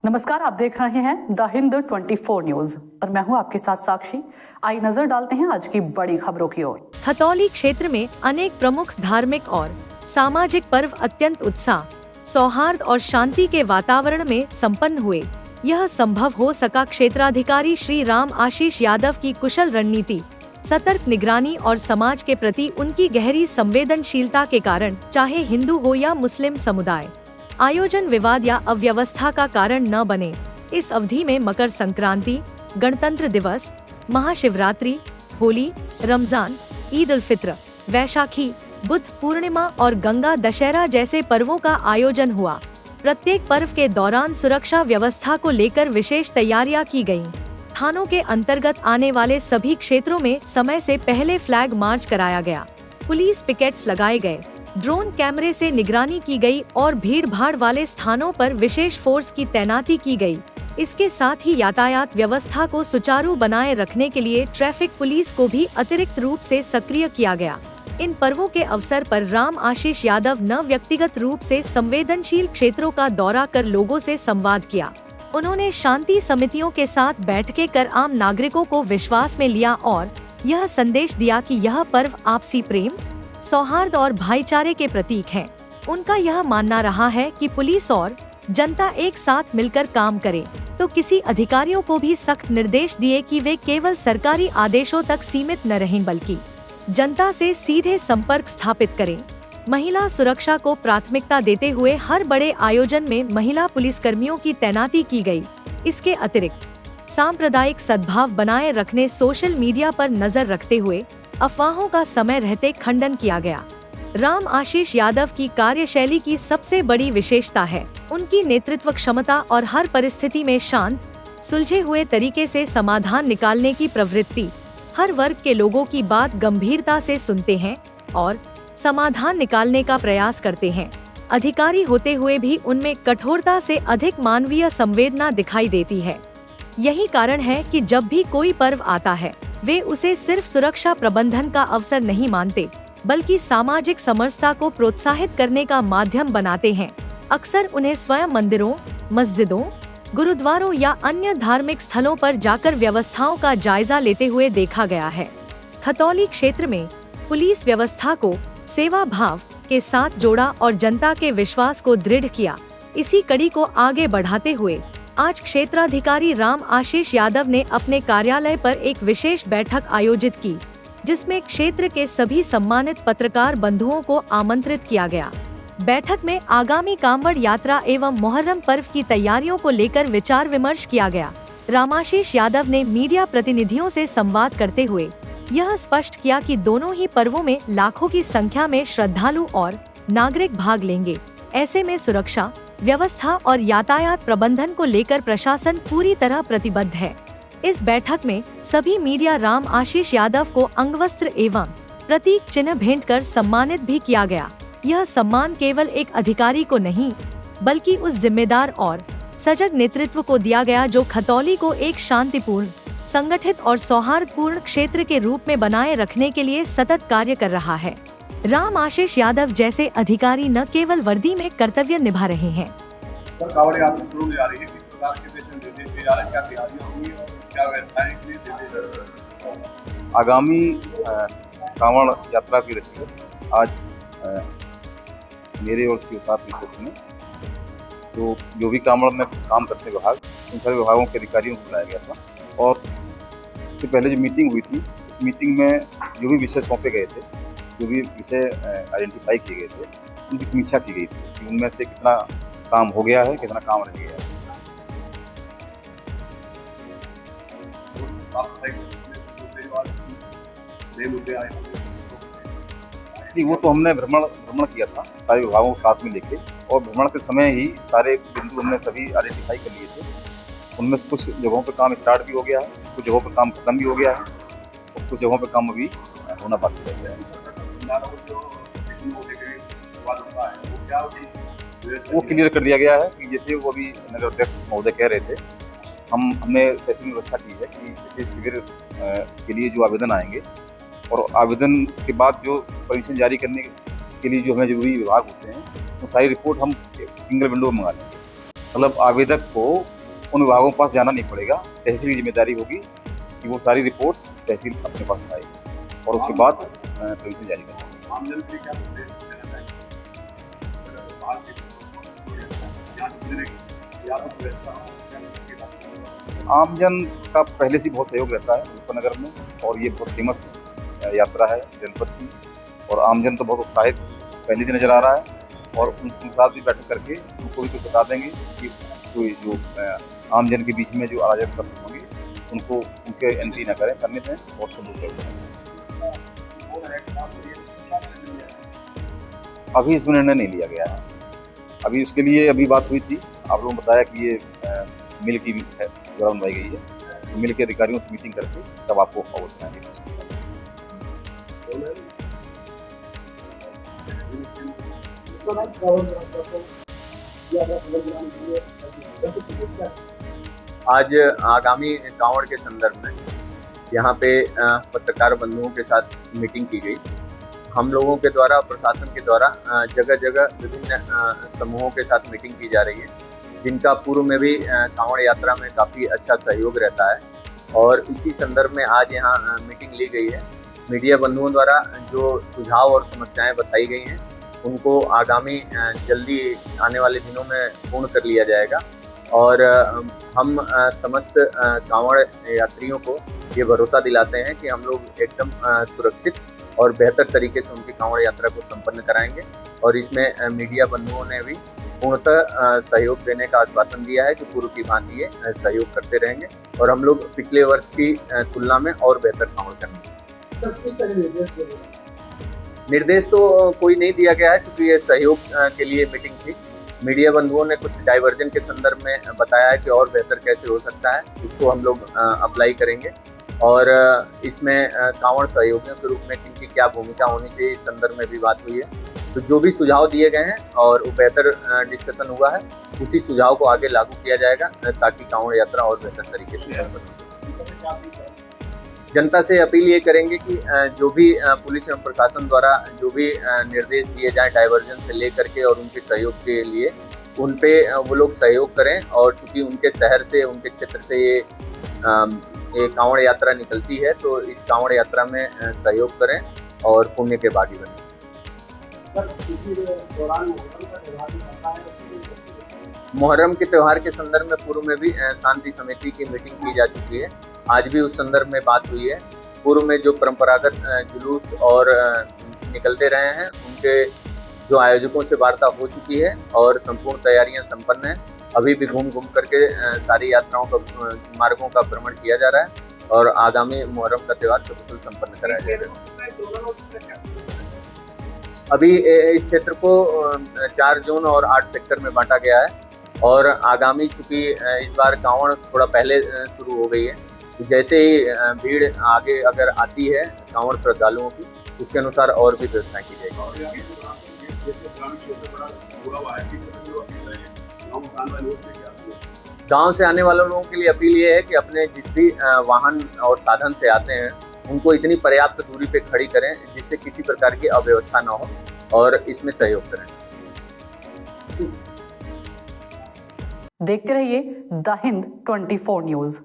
नमस्कार, आप देख रहे हैं द हिंद 24 न्यूज और मैं हूं आपके साथ साक्षी। आइए नजर डालते हैं आज की बड़ी खबरों की ओर। खतौली क्षेत्र में अनेक प्रमुख धार्मिक और सामाजिक पर्व अत्यंत उत्साह, सौहार्द और शांति के वातावरण में संपन्न हुए। यह संभव हो सका क्षेत्राधिकारी श्री राम आशीष यादव की कुशल रणनीति, सतर्क निगरानी और समाज के प्रति उनकी गहरी संवेदनशीलता के कारण, चाहे हिंदू हो या मुस्लिम समुदाय। आयोजन विवाद या अव्यवस्था का कारण न बने। इस अवधि में मकर संक्रांति, गणतंत्र दिवस, महाशिवरात्रि, होली, रमजान, ईद उल फित्र, वैशाखी, बुद्ध पूर्णिमा और गंगा दशहरा जैसे पर्वों का आयोजन हुआ। प्रत्येक पर्व के दौरान सुरक्षा व्यवस्था को लेकर विशेष तैयारियां की गयीं। थानों के अंतर्गत आने वाले सभी क्षेत्रों में समय से पहले फ्लैग मार्च कराया गया, पुलिस पिकेट्स लगाए गए, ड्रोन कैमरे से निगरानी की गई और भीड़ भाड़ वाले स्थानों पर विशेष फोर्स की तैनाती की गई। इसके साथ ही यातायात व्यवस्था को सुचारू बनाए रखने के लिए ट्रैफिक पुलिस को भी अतिरिक्त रूप से सक्रिय किया गया। इन पर्वों के अवसर पर राम आशीष यादव न व्यक्तिगत रूप से संवेदनशील क्षेत्रों का दौरा कर लोगों से संवाद किया। उन्होंने शांति समितियों के साथ बैठकें कर आम नागरिकों को विश्वास में लिया और यह संदेश दिया कि यह पर्व आपसी प्रेम, सौहार्द और भाईचारे के प्रतीक हैं। उनका यह मानना रहा है कि पुलिस और जनता एक साथ मिलकर काम करे, तो किसी अधिकारियों को भी सख्त निर्देश दिए कि वे केवल सरकारी आदेशों तक सीमित न रहें बल्कि जनता से सीधे संपर्क स्थापित करें। महिला सुरक्षा को प्राथमिकता देते हुए हर बड़े आयोजन में महिला पुलिसकर्मियों की तैनाती की गई। इसके अतिरिक्त सांप्रदायिक सद्भाव बनाए रखने, सोशल मीडिया पर नजर रखते हुए अफवाहों का समय रहते खंडन किया गया। राम आशीष यादव की कार्यशैली की सबसे बड़ी विशेषता है उनकी नेतृत्व क्षमता और हर परिस्थिति में शांत, सुलझे हुए तरीके से समाधान निकालने की प्रवृत्ति। हर वर्ग के लोगों की बात गंभीरता से सुनते हैं और समाधान निकालने का प्रयास करते हैं। अधिकारी होते हुए भी उनमें कठोरता से अधिक मानवीय संवेदना दिखाई देती है। यही कारण है कि जब भी कोई पर्व आता है, वे उसे सिर्फ सुरक्षा प्रबंधन का अवसर नहीं मानते, बल्कि सामाजिक समरसता को प्रोत्साहित करने का माध्यम बनाते हैं। अक्सर उन्हें स्वयं मंदिरों, मस्जिदों, गुरुद्वारों या अन्य धार्मिक स्थलों पर जाकर व्यवस्थाओं का जायजा लेते हुए देखा गया है। खतौली क्षेत्र में पुलिस व्यवस्था को सेवा भाव के साथ जोड़ा और जनता के विश्वास को दृढ़ किया। इसी कड़ी को आगे बढ़ाते हुए आज क्षेत्राधिकारी राम आशीष यादव ने अपने कार्यालय पर एक विशेष बैठक आयोजित की, जिसमें क्षेत्र के सभी सम्मानित पत्रकार बंधुओं को आमंत्रित किया गया। बैठक में आगामी कांवड़ यात्रा एवं मुहर्रम पर्व की तैयारियों को लेकर विचार विमर्श किया गया। रामाशीष यादव ने मीडिया प्रतिनिधियों से संवाद करते हुए यह स्पष्ट किया कि दोनों ही पर्वों में लाखों की संख्या में श्रद्धालु और नागरिक भाग लेंगे। ऐसे में सुरक्षा व्यवस्था और यातायात प्रबंधन को लेकर प्रशासन पूरी तरह प्रतिबद्ध है। इस बैठक में सभी मीडिया राम आशीष यादव को अंगवस्त्र एवं प्रतीक चिन्ह भेंट कर सम्मानित भी किया गया। यह सम्मान केवल एक अधिकारी को नहीं, बल्कि उस जिम्मेदार और सजग नेतृत्व को दिया गया जो खतौली को एक शांतिपूर्ण, संगठित और सौहार्दपूर्ण क्षेत्र के रूप में बनाए रखने के लिए सतत कार्य कर रहा है। राम आशीष यादव जैसे अधिकारी न केवल वर्दी में कर्तव्य निभा रहे हैं। आगामी कांवड़ यात्रा की दृष्टिगत आज मेरे और सीओ साहब की नेतृत्व में तो जो भी कांवड़ में काम करते विभाग, उन सारे विभागों के अधिकारियों को बुलाया गया था और इससे पहले जो मीटिंग हुई थी, उस मीटिंग में जो भी विषय सौंपे गए थे, जो भी विषय आइडेंटिफाई किए गए थे, उनकी समीक्षा की गई थी कि उनमें से कितना काम हो गया है, कितना काम रह गया है। वो तो हमने भ्रमण किया था सारे विभागों को साथ में लेके, और भ्रमण के समय ही सारे बिंदु हमने तभी आइडेंटिफाई कर लिए थे। उनमें से कुछ जगहों पे काम स्टार्ट भी हो गया है, कुछ जगहों पे काम खत्म भी हो गया है और कुछ जगहों पे काम अभी होना बाकी रह गया है। वो क्लियर कर दिया गया है कि जैसे वो अभी नगर अध्यक्ष महोदय कह रहे थे, हमने ऐसी व्यवस्था की है कि जैसे शिविर के लिए जो आवेदन आएंगे और आवेदन के बाद जो परमिशन जारी करने के लिए जो हमें जरूरी विभाग होते हैं, वो सारी रिपोर्ट हम सिंगल विंडो में मंगा लेंगे। मतलब आवेदक को उन विभागों के पास जाना नहीं पड़ेगा। तहसील की जिम्मेदारी होगी कि वो सारी रिपोर्ट्स तहसील अपने पास लाएगी और उसके बाद परमिशन जारी करेगी। आमजन का पहले से बहुत सहयोग रहता है मुजफ्फरनगर में और ये बहुत फेमस यात्रा है जनपद की और आमजन तो बहुत उत्साहित पहले से नजर आ रहा है और उनके साथ भी बैठक करके उनको भी कुछ बता देंगे कि कोई जो आमजन के बीच में जो अराजक तत्व होंगे उनको उनके एंट्री न करें करने दें और सब सहयोग करें। अभी इसमें निर्णय नहीं लिया गया है। अभी उसके लिए अभी बात हुई थी, आप लोगों ने बताया कि ये मिल की ग्राउंड बनाई गई है, तो मिल के अधिकारियों से मीटिंग करके तब आपको अवगत कराएंगे। आज आगामी कांवड़ के संदर्भ में यहाँ पे पत्रकार बंधुओं के साथ मीटिंग की गई। हम लोगों के द्वारा, प्रशासन के द्वारा जगह जगह विभिन्न समूहों के साथ मीटिंग की जा रही है, जिनका पूर्व में भी कांवड़ यात्रा में काफ़ी अच्छा सहयोग रहता है और इसी संदर्भ में आज यहाँ मीटिंग ली गई है। मीडिया बंधुओं द्वारा जो सुझाव और समस्याएं बताई गई हैं उनको आगामी जल्दी आने वाले दिनों में पूर्ण कर लिया जाएगा और हम समस्त कांवड़ यात्रियों को ये भरोसा दिलाते हैं कि हम लोग एकदम सुरक्षित और बेहतर तरीके से उनकी कांवड़ यात्रा को संपन्न कराएंगे और इसमें मीडिया बंधुओं ने भी पूर्णतः सहयोग देने का आश्वासन दिया है कि पूर्व की भांति ये सहयोग करते रहेंगे और हम लोग पिछले वर्ष की तुलना में और बेहतर कांवड़ करेंगे। सर, किस तरह निर्देश दिए गए? निर्देश तो कोई नहीं दिया गया है क्योंकि ये सहयोग के लिए मीटिंग थी। मीडिया बंधुओं ने कुछ डाइवर्जन के संदर्भ में बताया है कि और बेहतर कैसे हो सकता है, उसको हम लोग अप्लाई करेंगे और इसमें कांवड़ सहयोगियों के रूप में किनकी क्या भूमिका होनी चाहिए इस संदर्भ में भी बात हुई है। तो जो भी सुझाव दिए गए हैं और वो बेहतर डिस्कशन हुआ है, उसी सुझाव को आगे लागू किया जाएगा ताकि कांवड़ यात्रा और बेहतर तरीके से संपन्न हो सके। जनता से अपील ये करेंगे कि जो भी पुलिस एवं प्रशासन द्वारा जो भी निर्देश दिए जाए डाइवर्जन से लेकर के और उनके सहयोग के लिए, उन पे वो लोग सहयोग करें और चूंकि उनके शहर से, उनके क्षेत्र से ये कांवड़ यात्रा निकलती है तो इस कांवड़ यात्रा में सहयोग करें और पुण्य के भागी बनें। मुहर्रम के त्यौहार के संदर्भ में पूर्व में भी शांति समिति की मीटिंग की जा चुकी है। आज भी उस संदर्भ में बात हुई है। पूर्व में जो परंपरागत जुलूस और निकलते रहे हैं उनके जो आयोजकों से वार्ता हो चुकी है और संपूर्ण तैयारियां संपन्न हैं। अभी भी घूम करके सारी यात्राओं का मार्गों का भ्रमण किया जा रहा है और आगामी मुहर्रम का त्यौहार सकुशल संपन्न कराया जाएगा। अभी इस क्षेत्र को 4 जोन और 8 सेक्टर में बांटा गया है और आगामी चूंकि इस बार कांवड़ थोड़ा पहले शुरू हो गई है, तो जैसे ही भीड़ आगे अगर आती है कांवड़ श्रद्धालुओं की, उसके अनुसार और भी व्यवस्था की जाएगी। गांव से आने वाले लोगों के लिए अपील ये है कि अपने जिस भी वाहन और साधन से आते हैं उनको इतनी पर्याप्त दूरी पे खड़ी करें जिससे किसी प्रकार की अव्यवस्था न हो और इसमें सहयोग करें। देखते रहिए द हिंद 24 न्यूज़।